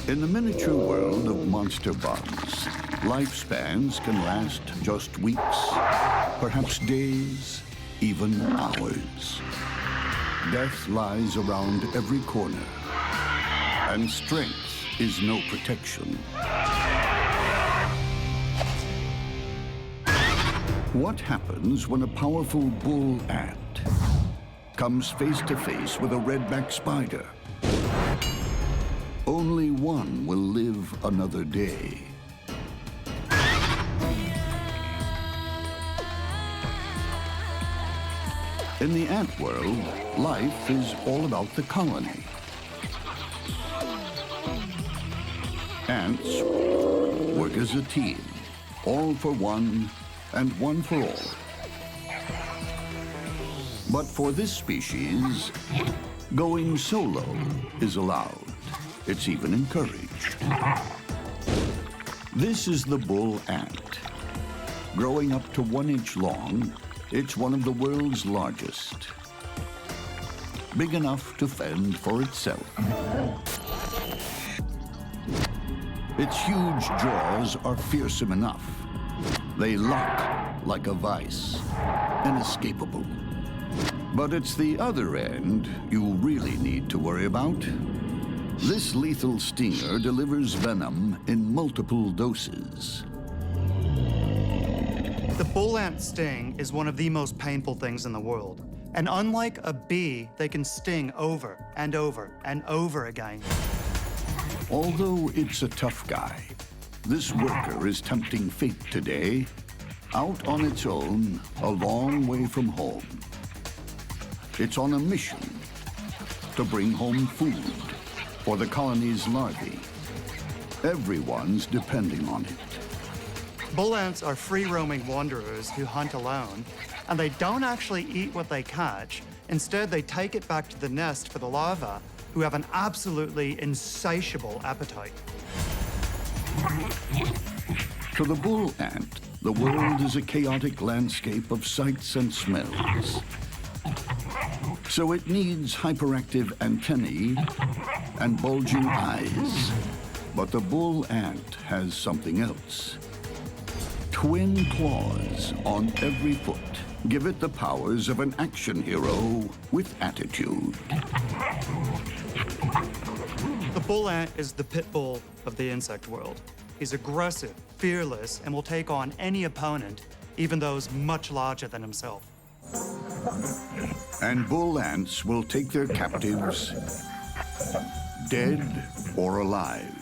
In the miniature world of monster bugs, lifespans can last just weeks, perhaps days, even hours. Death lies around every corner, and strength is no protection. What happens when a powerful bull ant comes face to face with a redback spider? Only one will live another day. In the ant world, life is all about the colony. Ants work as a team, all for one and one for all. But for this species, going solo is allowed. It's even encouraged. This is the bull ant. Growing up to 1 inch long, it's one of the world's largest. Big enough to fend for itself. Its huge jaws are fearsome enough. They lock like a vice, inescapable. But it's the other end you really need to worry about. This lethal stinger delivers venom in multiple doses. The bull ant sting is one of the most painful things in the world. And unlike a bee, they can sting over and over and over again. Although it's a tough guy, this worker is tempting fate today, out on its own, a long way from home. It's on a mission to bring home food for the colony's larvae. Everyone's depending on it. Bull ants are free-roaming wanderers who hunt alone, and they don't actually eat what they catch. Instead, they take it back to the nest for the larvae, who have an absolutely insatiable appetite. To the bull ant, the world is a chaotic landscape of sights and smells. So it needs hyperactive antennae and bulging eyes. But the bull ant has something else. Twin claws on every foot give it the powers of an action hero with attitude. The bull ant is the pit bull of the insect world. He's aggressive, fearless, and will take on any opponent, even those much larger than himself. And bull ants will take their captives, dead or alive.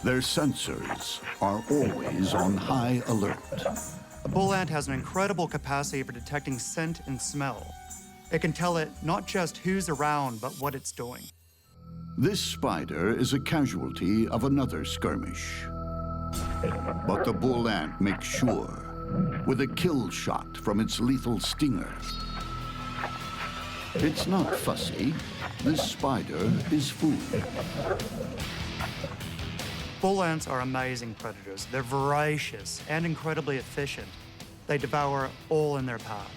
Their sensors are always on high alert. A bull ant has an incredible capacity for detecting scent and smell. It can tell it not just who's around, but what it's doing. This spider is a casualty of another skirmish. But the bull ant makes sure, with a kill shot from its lethal stinger. It's not fussy. This spider is food. Bull ants are amazing predators. They're voracious and incredibly efficient. They devour all in their path.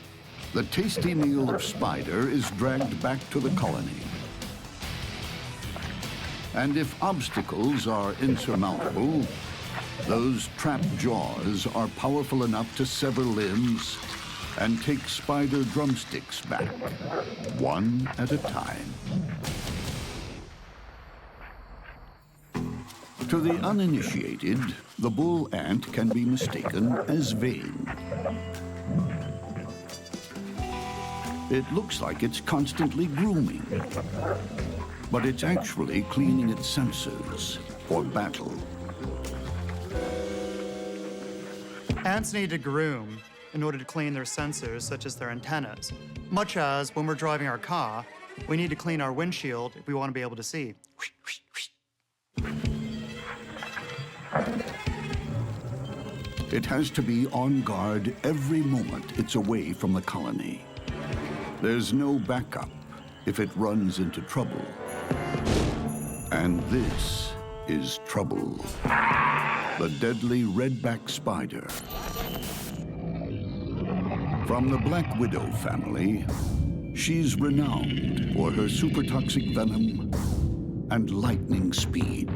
The tasty meal of spider is dragged back to the colony. And if obstacles are insurmountable, those trapped jaws are powerful enough to sever limbs and take spider drumsticks back, one at a time. To the uninitiated, the bull ant can be mistaken as vain. It looks like it's constantly grooming, but it's actually cleaning its sensors for battle. Ants need to groom in order to clean their sensors, such as their antennas. Much as when we're driving our car, we need to clean our windshield if we want to be able to see. It has to be on guard every moment it's away from the colony. There's no backup if it runs into trouble. And this is trouble. The deadly redback spider. From the Black Widow family, she's renowned for her super toxic venom and lightning speed.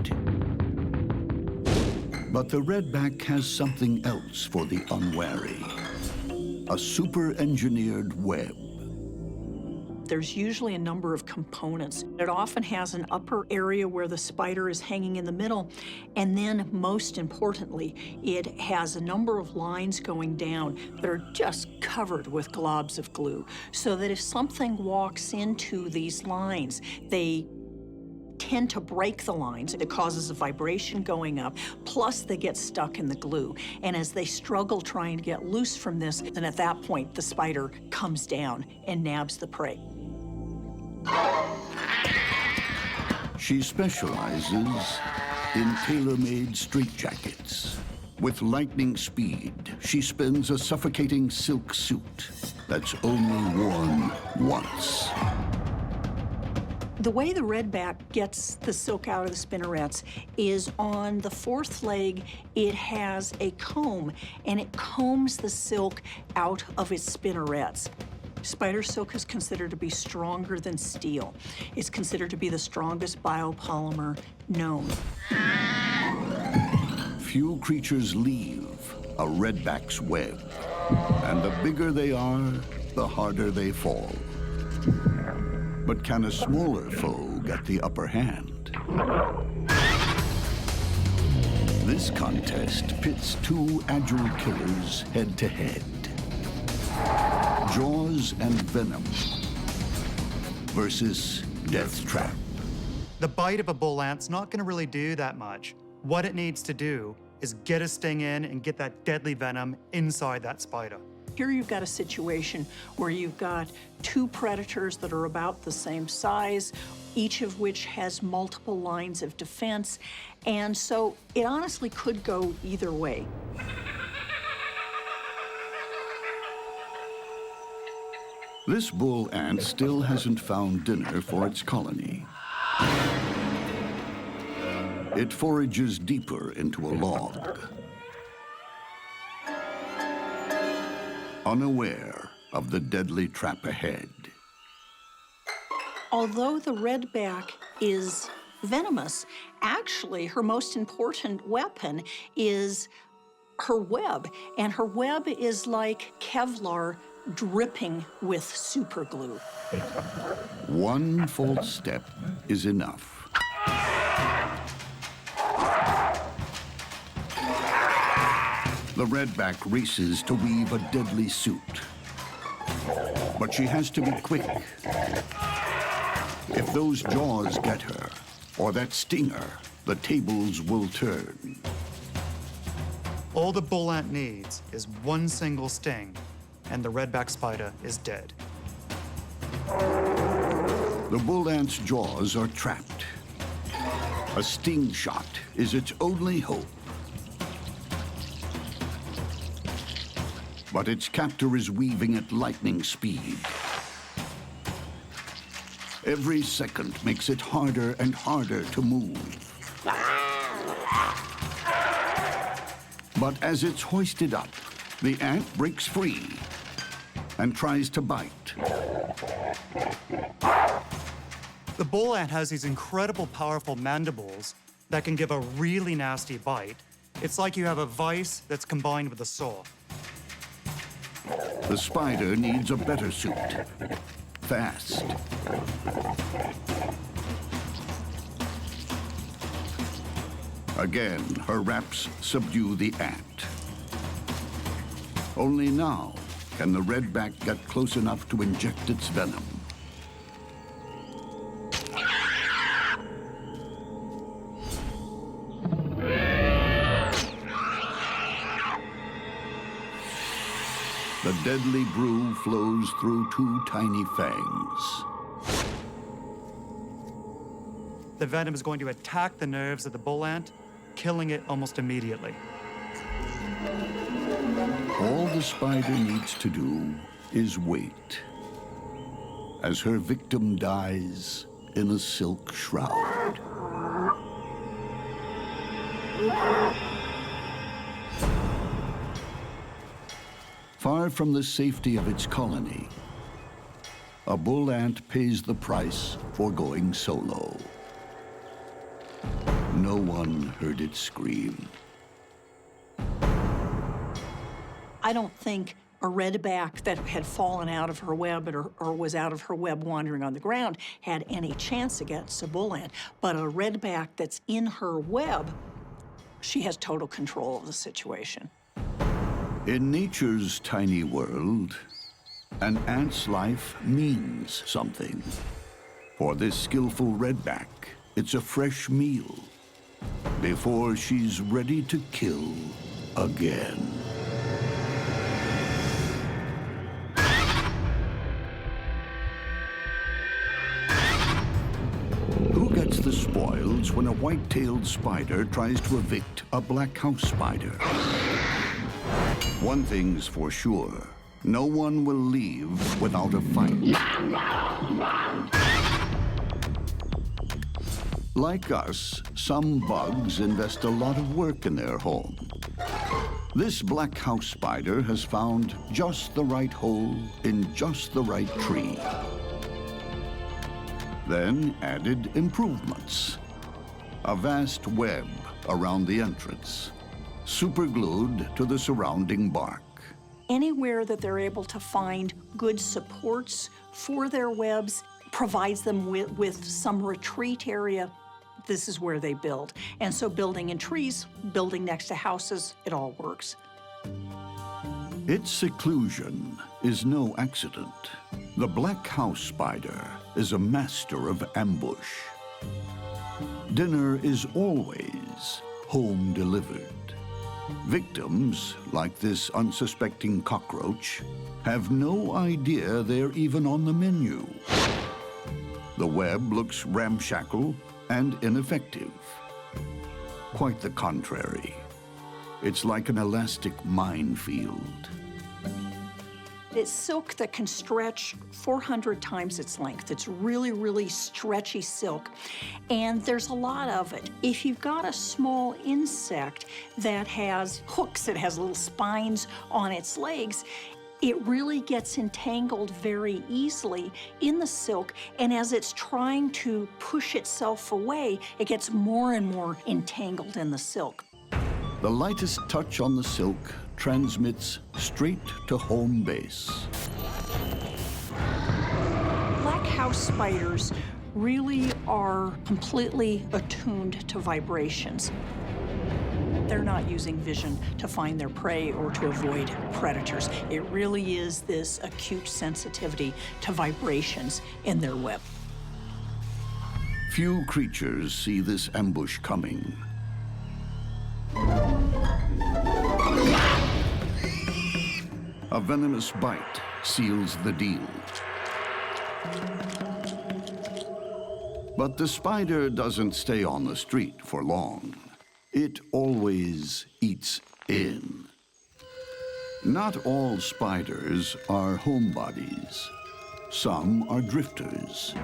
But the redback has something else for the unwary. A super-engineered web. There's usually a number of components. It often has an upper area where the spider is hanging in the middle, and then, most importantly, it has a number of lines going down that are just covered with globs of glue, so that if something walks into these lines, they tend to break the lines. It causes a vibration going up, plus they get stuck in the glue. And as they struggle trying to get loose from this, then at that point, the spider comes down and nabs the prey. She specializes in tailor-made straitjackets. With lightning speed, she spins a suffocating silk suit that's only worn once. The way the redback gets the silk out of the spinnerets is on the fourth leg, it has a comb, and it combs the silk out of its spinnerets. Spider silk is considered to be stronger than steel. It's considered to be the strongest biopolymer known. Few creatures leave a redback's web, and the bigger they are, the harder they fall. But can a smaller foe get the upper hand? This contest pits two agile killers head-to-head. Jaws and Venom versus Death Trap. The bite of a bull ant's not going to really do that much. What it needs to do is get a sting in and get that deadly venom inside that spider. Here you've got a situation where you've got two predators that are about the same size, each of which has multiple lines of defense, and so it honestly could go either way. This bull ant still hasn't found dinner for its colony. It forages deeper into a log, unaware of the deadly trap ahead. Although the redback is venomous, actually her most important weapon is her web, and her web is like Kevlar dripping with super glue. One false step is enough. The redback races to weave a deadly suit. But she has to be quick. If those jaws get her, or that stinger, the tables will turn. All the bull ant needs is one single sting, and the redback spider is dead. The bull ant's jaws are trapped. A sting shot is its only hope. But its captor is weaving at lightning speed. Every second makes it harder and harder to move. But as it's hoisted up, the ant breaks free and tries to bite. The bull ant has these incredible, powerful mandibles that can give a really nasty bite. It's like you have a vice that's combined with a saw. The spider needs a better suit. Fast. Again, her wraps subdue the ant. Only now can the redback get close enough to inject its venom. The deadly brew flows through two tiny fangs. The venom is going to attack the nerves of the bull ant, killing it almost immediately. All the spider needs to do is wait as her victim dies in a silk shroud. Far from the safety of its colony, a bull ant pays the price for going solo. no one heard it scream. I don't think a redback that had fallen out of her web or was out of her web wandering on the ground had any chance against a bull ant. But a redback that's in her web, she has total control of the situation. In nature's tiny world, an ant's life means something. For this skillful redback, it's a fresh meal before she's ready to kill again. Who gets the spoils when a white-tailed spider tries to evict a black house spider? One thing's for sure, no one will leave without a fight. Like us, some bugs invest a lot of work in their home. This black house spider has found just the right hole in just the right tree. Then added improvements. A vast web around the entrance, superglued to the surrounding bark. Anywhere that they're able to find good supports for their webs, provides them with some retreat area, this is where they build. And so building in trees, building next to houses, it all works. Its seclusion is no accident. The black house spider is a master of ambush. Dinner is always home delivered. Victims, like this unsuspecting cockroach, have no idea they're even on the menu. The web looks ramshackle and ineffective. Quite the contrary. It's like an elastic minefield. It's silk that can stretch 400 times its length. It's really, really stretchy silk, and there's a lot of it. If you've got a small insect that has hooks, that has little spines on its legs, it really gets entangled very easily in the silk, and as it's trying to push itself away, it gets more and more entangled in the silk. The lightest touch on the silk transmits straight to home base. Black house spiders really are completely attuned to vibrations. They're not using vision to find their prey or to avoid predators. It really is this acute sensitivity to vibrations in their web. Few creatures see this ambush coming. A venomous bite seals the deal. But the spider doesn't stay on the street for long. It always eats in. Not all spiders are homebodies. Some are drifters,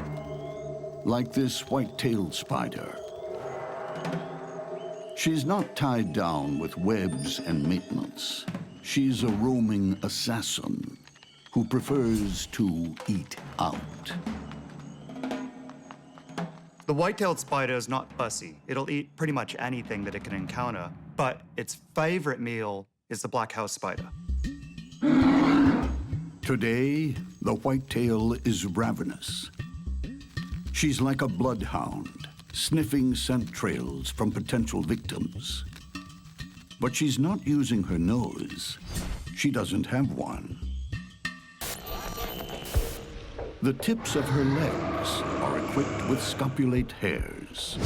like this white-tailed spider. She's not tied down with webs and maintenance. She's a roaming assassin who prefers to eat out. The white-tailed spider is not fussy. It'll eat pretty much anything that it can encounter, but its favorite meal is the black house spider. Today, the whitetail is ravenous. She's like a bloodhound, sniffing scent trails from potential victims. But she's not using her nose. She doesn't have one. The tips of her legs are equipped with scopulate hairs.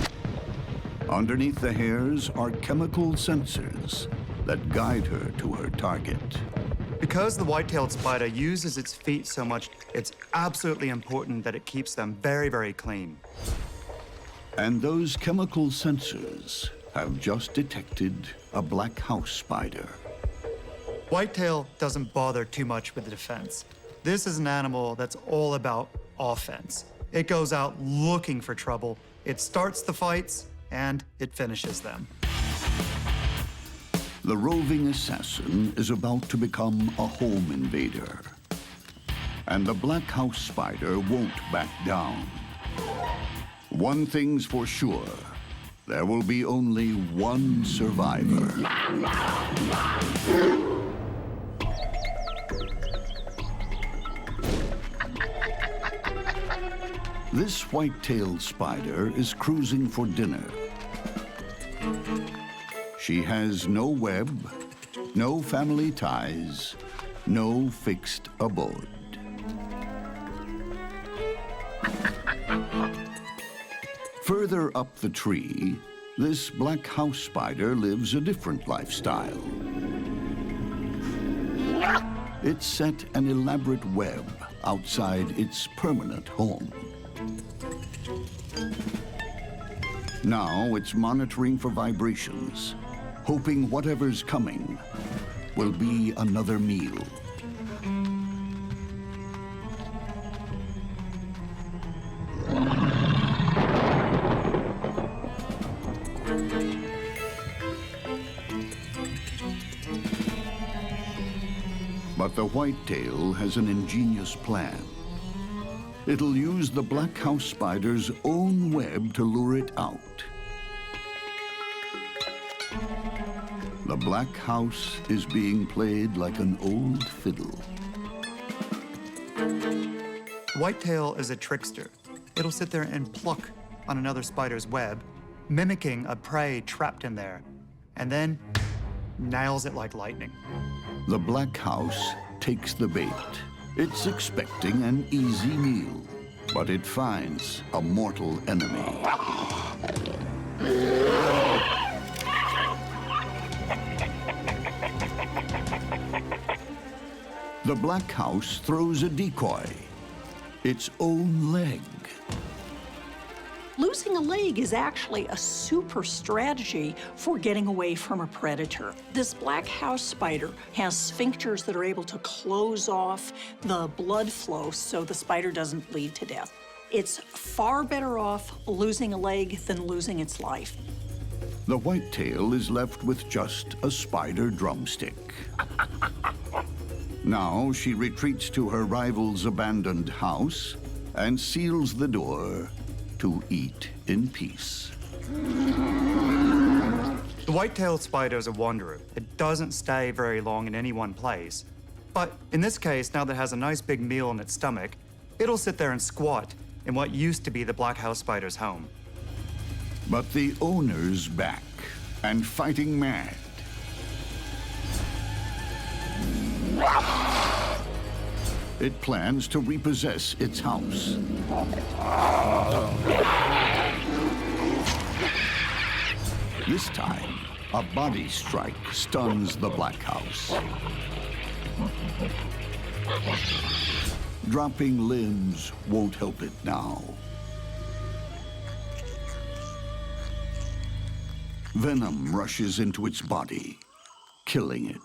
Underneath the hairs are chemical sensors that guide her to her target. Because the white-tailed spider uses its feet so much, it's absolutely important that it keeps them very, very clean. And those chemical sensors have just detected a black house spider. Whitetail doesn't bother too much with the defense. This is an animal that's all about offense. It goes out looking for trouble. It starts the fights, and it finishes them. The roving assassin is about to become a home invader. And the black house spider won't back down. One thing's for sure, There will be only one survivor. This white-tailed spider is cruising for dinner. She has no web, no family ties, no fixed abode. Further up the tree, this black house spider lives a different lifestyle. It set an elaborate web outside its permanent home. Now it's monitoring for vibrations, hoping whatever's coming will be another meal. But the whitetail has an ingenious plan. It'll use the black house spider's own web to lure it out. The black house is being played like an old fiddle. Whitetail is a trickster. It'll sit there and pluck on another spider's web, mimicking a prey trapped in there, and then nails it like lightning. The black house takes the bait. It's expecting an easy meal, but it finds a mortal enemy. The black house throws a decoy, its own leg. Losing a leg is actually a super strategy for getting away from a predator. This black house spider has sphincters that are able to close off the blood flow so the spider doesn't bleed to death. It's far better off losing a leg than losing its life. The whitetail is left with just a spider drumstick. Now she retreats to her rival's abandoned house and seals the door to eat in peace. The white-tailed spider is a wanderer. It doesn't stay very long in any one place. But in this case, now that it has a nice big meal in its stomach, it'll sit there and squat in what used to be the black house spider's home. But the owner's back and fighting mad. It plans to repossess its house. This time, a body strike stuns the black house. Dropping limbs won't help it now. Venom rushes into its body, killing it.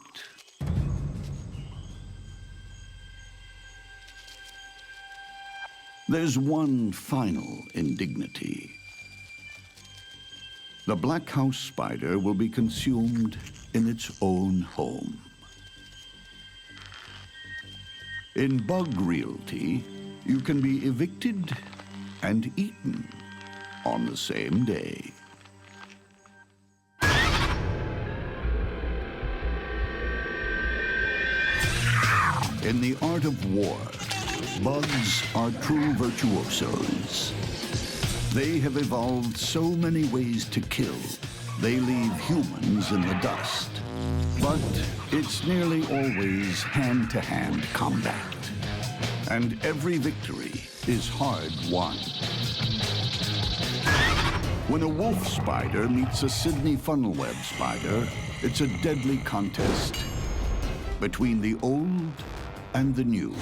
There's one final indignity. The black house spider will be consumed in its own home. In bug realty, you can be evicted and eaten on the same day. In the art of war, bugs are true virtuosos. They have evolved so many ways to kill, they leave humans in the dust. But it's nearly always hand-to-hand combat. And every victory is hard won. When a wolf spider meets a Sydney funnel web spider, it's a deadly contest between the old and the new.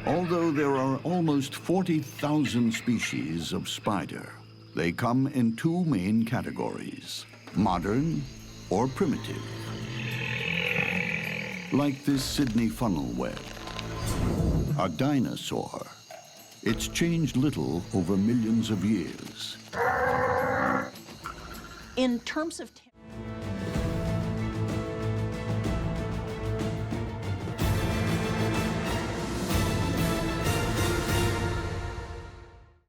Although there are almost 40,000 species of spider, they come in two main categories, modern or primitive. Like this Sydney funnel web, a dinosaur. It's changed little over millions of years. In terms of